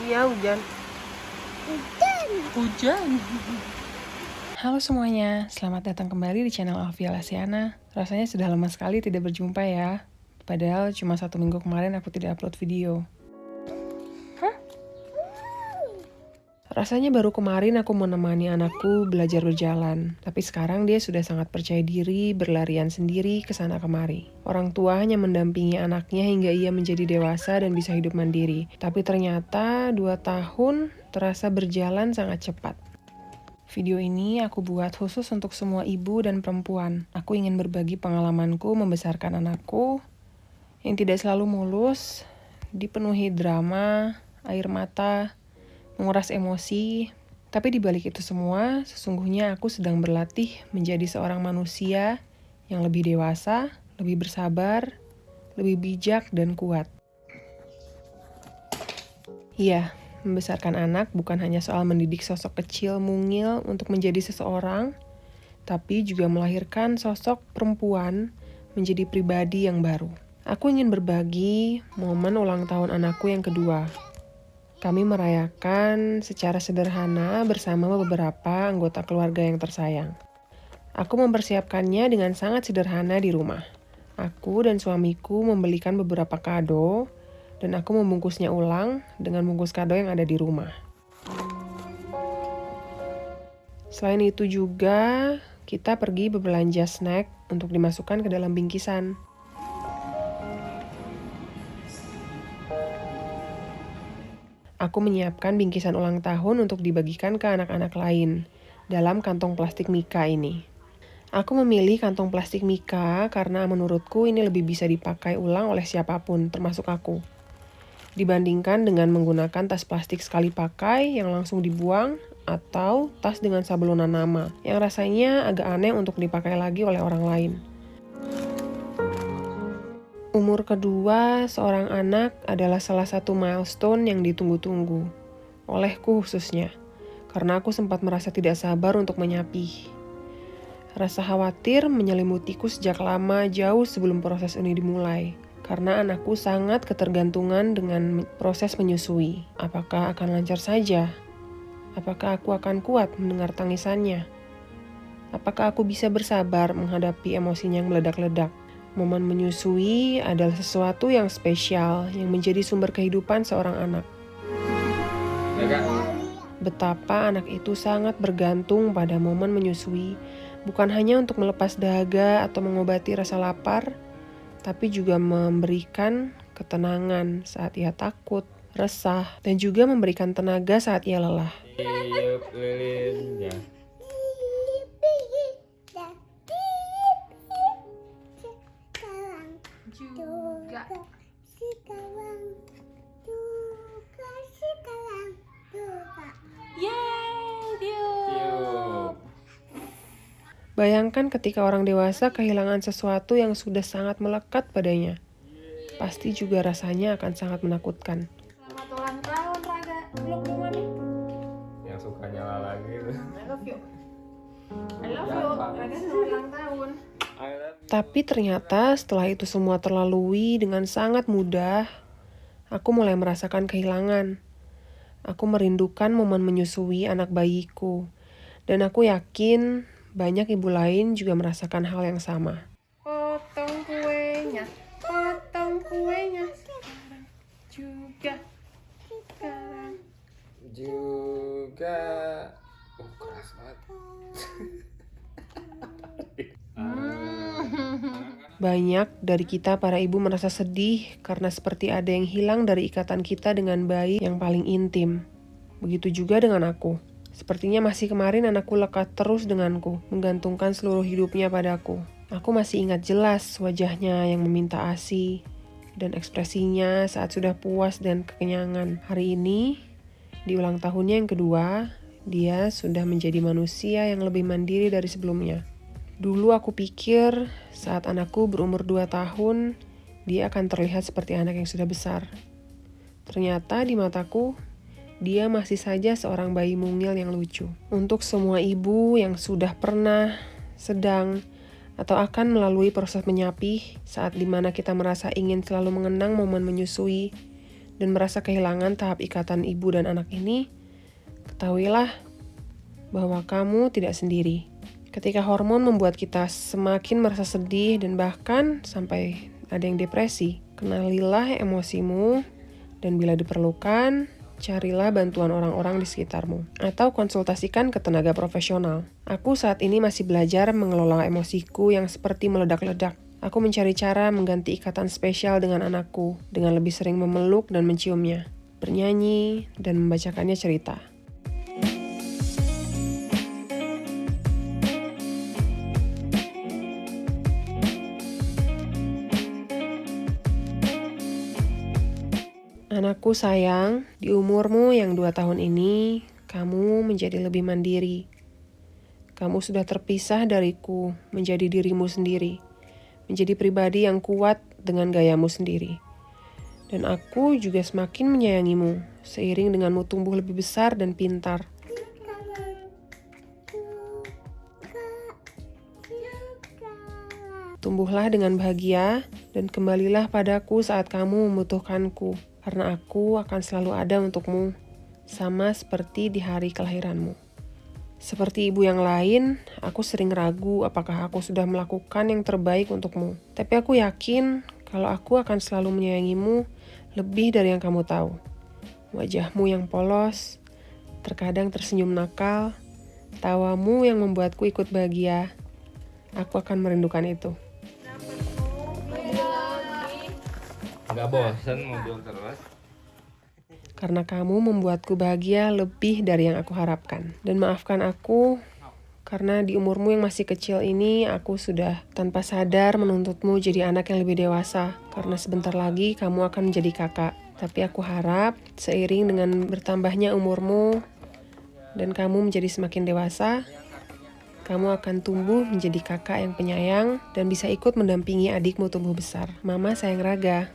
Iya, hujan. Hujan. Halo semuanya, selamat datang kembali di channel Alfia Lasiana. Rasanya sudah lama sekali tidak berjumpa ya. Padahal cuma 1 minggu kemarin aku tidak upload video. Rasanya baru kemarin aku menemani anakku belajar berjalan. Tapi sekarang dia sudah sangat percaya diri, berlarian sendiri ke sana kemari. Orang tua hanya mendampingi anaknya hingga ia menjadi dewasa dan bisa hidup mandiri. Tapi ternyata 2 tahun terasa berjalan sangat cepat. Video ini aku buat khusus untuk semua ibu dan perempuan. Aku ingin berbagi pengalamanku membesarkan anakku yang tidak selalu mulus, dipenuhi drama, air mata, menguras emosi. Tapi di balik itu semua, sesungguhnya aku sedang berlatih menjadi seorang manusia yang lebih dewasa, lebih bersabar, lebih bijak dan kuat. Iya, membesarkan anak bukan hanya soal mendidik sosok kecil mungil untuk menjadi seseorang, tapi juga melahirkan sosok perempuan menjadi pribadi yang baru. Aku ingin berbagi momen ulang tahun anakku yang kedua. Kami merayakan secara sederhana bersama beberapa anggota keluarga yang tersayang. Aku mempersiapkannya dengan sangat sederhana di rumah. Aku dan suamiku membelikan beberapa kado, dan aku membungkusnya ulang dengan bungkus kado yang ada di rumah. Selain itu juga, kita pergi berbelanja snack untuk dimasukkan ke dalam bingkisan. Aku menyiapkan bingkisan ulang tahun untuk dibagikan ke anak-anak lain dalam kantong plastik Mika ini. Aku memilih kantong plastik Mika karena menurutku ini lebih bisa dipakai ulang oleh siapapun, termasuk aku. Dibandingkan dengan menggunakan tas plastik sekali pakai yang langsung dibuang atau tas dengan sablonan nama yang rasanya agak aneh untuk dipakai lagi oleh orang lain. Umur kedua seorang anak adalah salah satu milestone yang ditunggu-tunggu, olehku khususnya, karena aku sempat merasa tidak sabar untuk menyapih. Rasa khawatir menyelimutiku sejak lama jauh sebelum proses ini dimulai, karena anakku sangat ketergantungan dengan proses menyusui. Apakah akan lancar saja? Apakah aku akan kuat mendengar tangisannya? Apakah aku bisa bersabar menghadapi emosinya yang meledak-ledak? Momen menyusui adalah sesuatu yang spesial yang menjadi sumber kehidupan seorang anak. Betapa anak itu sangat bergantung pada momen menyusui, bukan hanya untuk melepas dahaga atau mengobati rasa lapar, tapi juga memberikan ketenangan saat ia takut, resah, dan juga memberikan tenaga saat ia lelah. Tiup lilinnya. Tiup. Bayangkan ketika orang dewasa kehilangan sesuatu yang sudah sangat melekat padanya. Pasti juga rasanya akan sangat menakutkan. Selamat ulang tahun, Raga. Peluk dong, Mami. Yang suka nyala lagi. I love you. I love you. Raga selamat ulang tahun. Tapi ternyata setelah itu semua terlalui dengan sangat mudah, aku mulai merasakan kehilangan. Aku merindukan momen menyusui anak bayiku. Dan aku yakin banyak ibu lain juga merasakan hal yang sama. Potong kuenya. Potong kuenya. Sekarang juga. Sekarang. Juga. Keras banget. Banyak dari kita para ibu merasa sedih karena seperti ada yang hilang dari ikatan kita dengan bayi yang paling intim. Begitu juga dengan aku. Sepertinya masih kemarin anakku lekat terus denganku, menggantungkan seluruh hidupnya padaku. Aku masih ingat jelas wajahnya yang meminta ASI dan ekspresinya saat sudah puas dan kekenyangan. Hari ini, di ulang tahunnya yang kedua, dia sudah menjadi manusia yang lebih mandiri dari sebelumnya. Dulu aku pikir saat anakku berumur 2 tahun, dia akan terlihat seperti anak yang sudah besar. Ternyata di mataku, dia masih saja seorang bayi mungil yang lucu. Untuk semua ibu yang sudah pernah, sedang, atau akan melalui proses menyapih saat dimana kita merasa ingin selalu mengenang momen menyusui dan merasa kehilangan tahap ikatan ibu dan anak ini, ketahuilah bahwa kamu tidak sendiri. Ketika hormon membuat kita semakin merasa sedih dan bahkan sampai ada yang depresi, kenalilah emosimu dan bila diperlukan, carilah bantuan orang-orang di sekitarmu atau konsultasikan ke tenaga profesional. Aku saat ini masih belajar mengelola emosiku yang seperti meledak-ledak. Aku mencari cara mengganti ikatan spesial dengan anakku dengan lebih sering memeluk dan menciumnya, bernyanyi, dan membacakannya cerita. Anakku sayang, di umurmu yang 2 tahun ini, kamu menjadi lebih mandiri. Kamu sudah terpisah dariku, menjadi dirimu sendiri. Menjadi pribadi yang kuat dengan gayamu sendiri. Dan aku juga semakin menyayangimu, seiring denganmu tumbuh lebih besar dan pintar. Tumbuhlah dengan bahagia, dan kembalilah padaku saat kamu membutuhkanku. Karena aku akan selalu ada untukmu, sama seperti di hari kelahiranmu. Seperti ibu yang lain, aku sering ragu apakah aku sudah melakukan yang terbaik untukmu. Tapi aku yakin kalau aku akan selalu menyayangimu lebih dari yang kamu tahu. Wajahmu yang polos, terkadang tersenyum nakal, tawamu yang membuatku ikut bahagia. Aku akan merindukan itu. Nggak bosan mobil terus. Karena kamu membuatku bahagia lebih dari yang aku harapkan. Dan maafkan aku, karena di umurmu yang masih kecil ini, aku sudah tanpa sadar menuntutmu jadi anak yang lebih dewasa. Karena sebentar lagi kamu akan menjadi kakak. Tapi aku harap, seiring dengan bertambahnya umurmu, dan kamu menjadi semakin dewasa, kamu akan tumbuh menjadi kakak yang penyayang, dan bisa ikut mendampingi adikmu tumbuh besar. Mama sayang Raga.